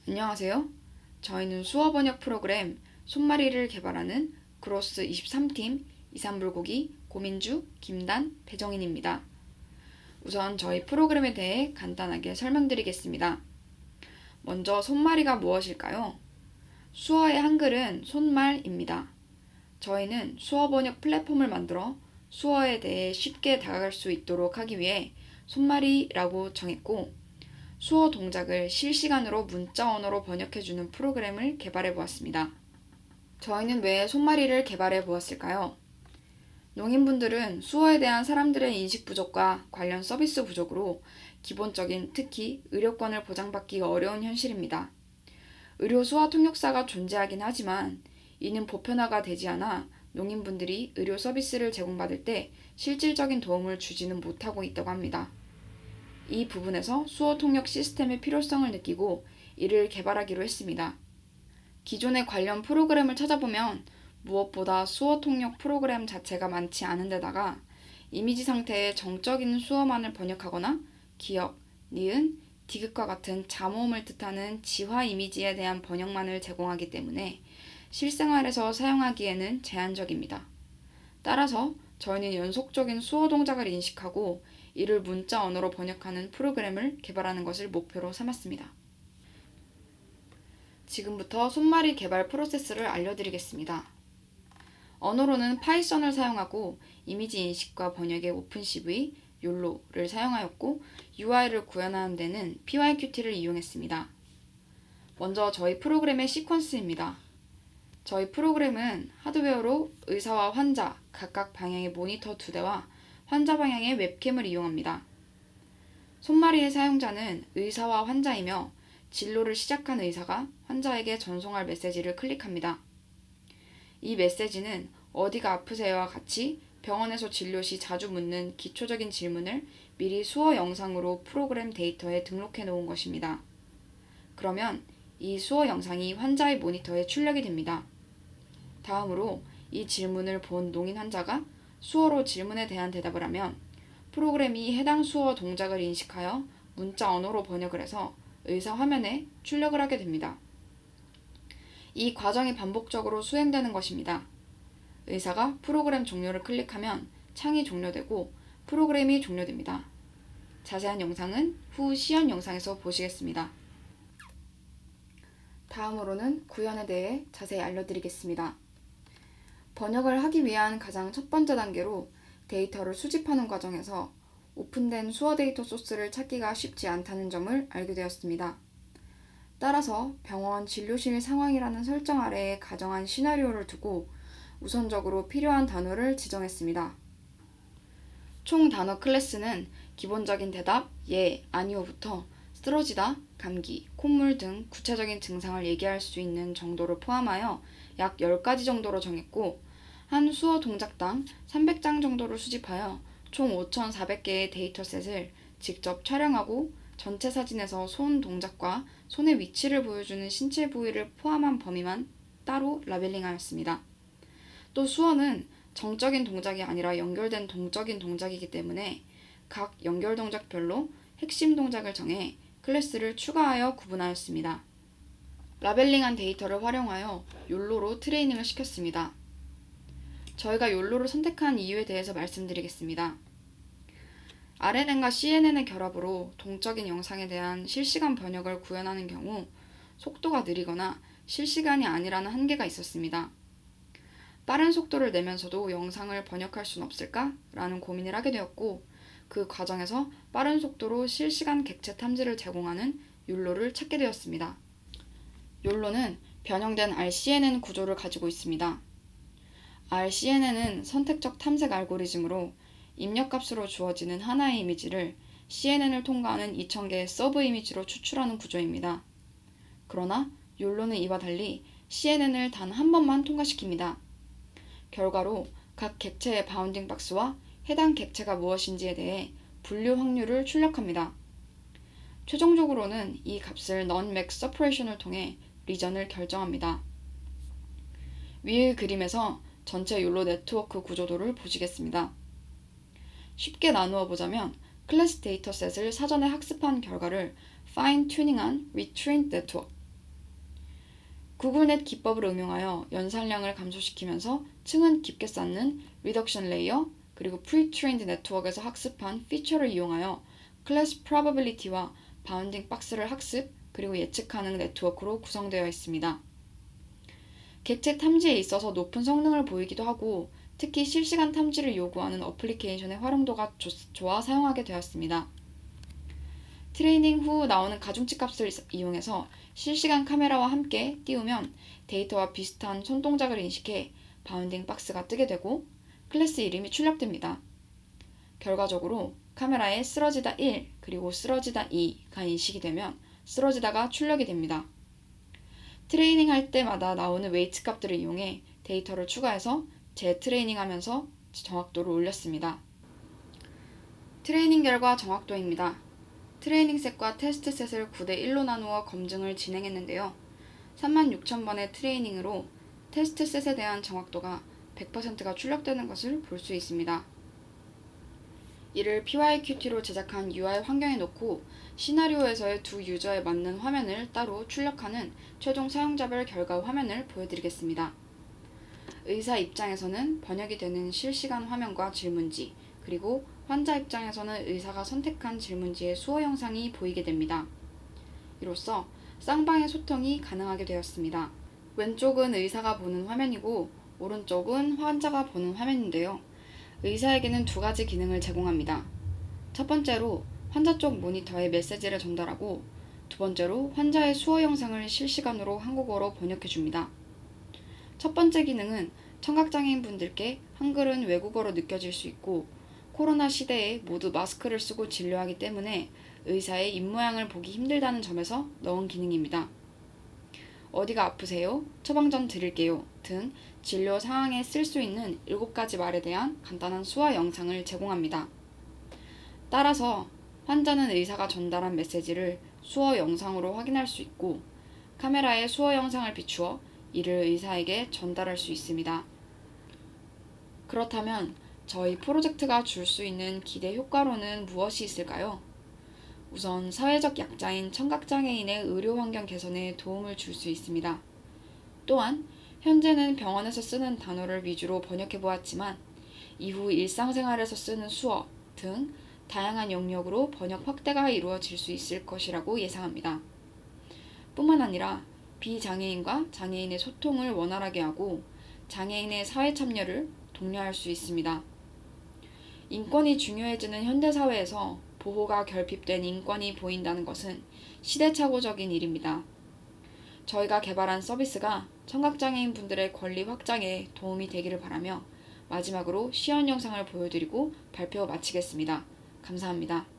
안녕하세요. 저희는 수어 번역 프로그램 손마리를 개발하는 그로스 23팀 이산불고기 고민주, 김단, 배정인입니다. 우선 저희 프로그램에 대해 간단하게 설명드리겠습니다. 먼저 손마리가 무엇일까요? 수어의 한글은 손말입니다. 저희는 수어 번역 플랫폼을 만들어 수어에 대해 쉽게 다가갈 수 있도록 하기 위해 손마리라고 정했고, 수어 동작을 실시간으로 문자 언어로 번역해주는 프로그램을 개발해 보았습니다. 저희는 왜 손마리를 개발해 보았을까요? 농인분들은 수어에 대한 사람들의 인식 부족과 관련 서비스 부족으로 기본적인 특히 의료권을 보장받기가 어려운 현실입니다. 의료 수화 통역사가 존재하긴 하지만 이는 보편화가 되지 않아 농인분들이 의료 서비스를 제공받을 때 실질적인 도움을 주지는 못하고 있다고 합니다. 이 부분에서 수어 통역 시스템의 필요성을 느끼고 이를 개발하기로 했습니다. 기존의 관련 프로그램을 찾아보면 무엇보다 수어 통역 프로그램 자체가 많지 않은 데다가 이미지 상태의 정적인 수어만을 번역하거나 기역, 니은, 디귿과 같은 잠호음을 뜻하는 지화 이미지에 대한 번역만을 제공하기 때문에 실생활에서 사용하기에는 제한적입니다. 따라서 저희는 연속적인 수어 동작을 인식하고 이를 문자 언어로 번역하는 프로그램을 개발하는 것을 목표로 삼았습니다. 지금부터 손마리 개발 프로세스를 알려드리겠습니다. 언어로는 파이썬을 사용하고 이미지 인식과 번역의 오픈CV, 욜로를 사용하였고 UI를 구현하는 데는 PyQt를 이용했습니다. 먼저 저희 프로그램의 시퀀스입니다. 저희 프로그램은 하드웨어로 의사와 환자 각각 방향의 모니터 2대와 환자 방향의 웹캠을 이용합니다. 손마리의 사용자는 의사와 환자이며 진료를 시작한 의사가 환자에게 전송할 메시지를 클릭합니다. 이 메시지는 어디가 아프세요와 같이 병원에서 진료 시 자주 묻는 기초적인 질문을 미리 수어 영상으로 프로그램 데이터에 등록해 놓은 것입니다. 그러면 이 수어 영상이 환자의 모니터에 출력이 됩니다. 다음으로 이 질문을 본 농인 환자가 수어로 질문에 대한 대답을 하면 프로그램이 해당 수어 동작을 인식하여 문자 언어로 번역을 해서 의사 화면에 출력을 하게 됩니다. 이 과정이 반복적으로 수행되는 것입니다. 의사가 프로그램 종료를 클릭하면 창이 종료되고 프로그램이 종료됩니다. 자세한 영상은 후 시연 영상에서 보시겠습니다. 다음으로는 구현에 대해 자세히 알려드리겠습니다. 번역을 하기 위한 가장 첫 번째 단계로 데이터를 수집하는 과정에서 오픈된 수어 데이터 소스를 찾기가 쉽지 않다는 점을 알게 되었습니다. 따라서 병원 진료실 상황이라는 설정 아래에 가정한 시나리오를 두고 우선적으로 필요한 단어를 지정했습니다. 총 단어 클래스는 기본적인 대답, 예, 아니오부터 쓰러지다, 감기, 콧물 등 구체적인 증상을 얘기할 수 있는 정도를 포함하여 약 10가지 정도로 정했고, 한 수어 동작당 300장 정도를 수집하여 총 5,400개의 데이터셋을 직접 촬영하고 전체 사진에서 손 동작과 손의 위치를 보여주는 신체 부위를 포함한 범위만 따로 라벨링하였습니다. 또 수어는 정적인 동작이 아니라 연결된 동적인 동작이기 때문에 각 연결 동작별로 핵심 동작을 정해 클래스를 추가하여 구분하였습니다. 라벨링한 데이터를 활용하여 욜로로 트레이닝을 시켰습니다. 저희가 욜로를 선택한 이유에 대해서 말씀드리겠습니다. RNN과 CNN의 결합으로 동적인 영상에 대한 실시간 번역을 구현하는 경우 속도가 느리거나 실시간이 아니라는 한계가 있었습니다. 빠른 속도를 내면서도 영상을 번역할 순 없을까? 라는 고민을 하게 되었고, 그 과정에서 빠른 속도로 실시간 객체 탐지를 제공하는 욜로를 찾게 되었습니다. 욜로는 변형된 RCNN 구조를 가지고 있습니다. RCNN은 선택적 탐색 알고리즘으로 입력값으로 주어지는 하나의 이미지를 CNN을 통과하는 2000개의 서브 이미지로 추출하는 구조입니다. 그러나 욜로는 이와 달리 CNN을 단 한 번만 통과시킵니다. 결과로 각 객체의 바운딩 박스와 해당 객체가 무엇인지에 대해 분류 확률을 출력합니다. 최종적으로는 이 값을 non-max separation을 통해 리전을 결정합니다. 위의 그림에서 전체 욜로 네트워크 구조도를 보시겠습니다. 쉽게 나누어 보자면 클래스 데이터셋을 사전에 학습한 결과를 파인 튜닝한 retrained 네트워크, 구글넷 기법을 응용하여 연산량을 감소시키면서 층은 깊게 쌓는 리덕션 레이어, 그리고 프리-트레인드 네트워크에서 학습한 피처를 이용하여 클래스 프로버빌리티와 바운딩 박스를 학습, 그리고 예측하는 네트워크로 구성되어 있습니다. 객체 탐지에 있어서 높은 성능을 보이기도 하고 특히 실시간 탐지를 요구하는 어플리케이션의 활용도가 좋아 사용하게 되었습니다. 트레이닝 후 나오는 가중치 값을 이용해서 실시간 카메라와 함께 띄우면 데이터와 비슷한 손동작을 인식해 바운딩 박스가 뜨게 되고 클래스 이름이 출력됩니다. 결과적으로 카메라에 쓰러지다 1 그리고 쓰러지다 2가 인식이 되면 쓰러지다가 출력이 됩니다. 트레이닝 할 때마다 나오는 웨이트 값들을 이용해 데이터를 추가해서 재트레이닝 하면서 정확도를 올렸습니다. 트레이닝 결과 정확도입니다. 트레이닝 셋과 테스트 셋을 9대1로 나누어 검증을 진행했는데요. 36,000번의 트레이닝으로 테스트 셋에 대한 정확도가 100%가 출력되는 것을 볼 수 있습니다. 이를 PYQT로 제작한 UI 환경에 놓고 시나리오에서의 두 유저에 맞는 화면을 따로 출력하는 최종 사용자별 결과 화면을 보여드리겠습니다. 의사 입장에서는 번역이 되는 실시간 화면과 질문지, 그리고 환자 입장에서는 의사가 선택한 질문지의 수어 영상이 보이게 됩니다. 이로써 쌍방의 소통이 가능하게 되었습니다. 왼쪽은 의사가 보는 화면이고 오른쪽은 환자가 보는 화면인데요. 의사에게는 두 가지 기능을 제공합니다. 첫 번째로 환자 쪽 모니터에 메시지를 전달하고 두 번째로 환자의 수어 영상을 실시간으로 한국어로 번역해 줍니다. 첫 번째 기능은 청각장애인 분들께 한글은 외국어로 느껴질 수 있고 코로나 시대에 모두 마스크를 쓰고 진료하기 때문에 의사의 입모양을 보기 힘들다는 점에서 넣은 기능입니다. 어디가 아프세요? 처방전 드릴게요. 등 진료 상황에 쓸 수 있는 7가지 말에 대한 간단한 수화 영상을 제공합니다. 따라서 환자는 의사가 전달한 메시지를 수어 영상으로 확인할 수 있고 카메라에 수어 영상을 비추어 이를 의사에게 전달할 수 있습니다. 그렇다면 저희 프로젝트가 줄 수 있는 기대 효과로는 무엇이 있을까요? 우선 사회적 약자인 청각장애인의 의료 환경 개선에 도움을 줄 수 있습니다. 또한 현재는 병원에서 쓰는 단어를 위주로 번역해 보았지만 이후 일상생활에서 쓰는 수어 등 다양한 영역으로 번역 확대가 이루어질 수 있을 것이라고 예상합니다. 뿐만 아니라 비장애인과 장애인의 소통을 원활하게 하고 장애인의 사회 참여를 독려할 수 있습니다. 인권이 중요해지는 현대사회에서 보호가 결핍된 인권이 보인다는 것은 시대착오적인 일입니다. 저희가 개발한 서비스가 청각장애인 분들의 권리 확장에 도움이 되기를 바라며 마지막으로 시연 영상을 보여드리고 발표 마치겠습니다. 감사합니다.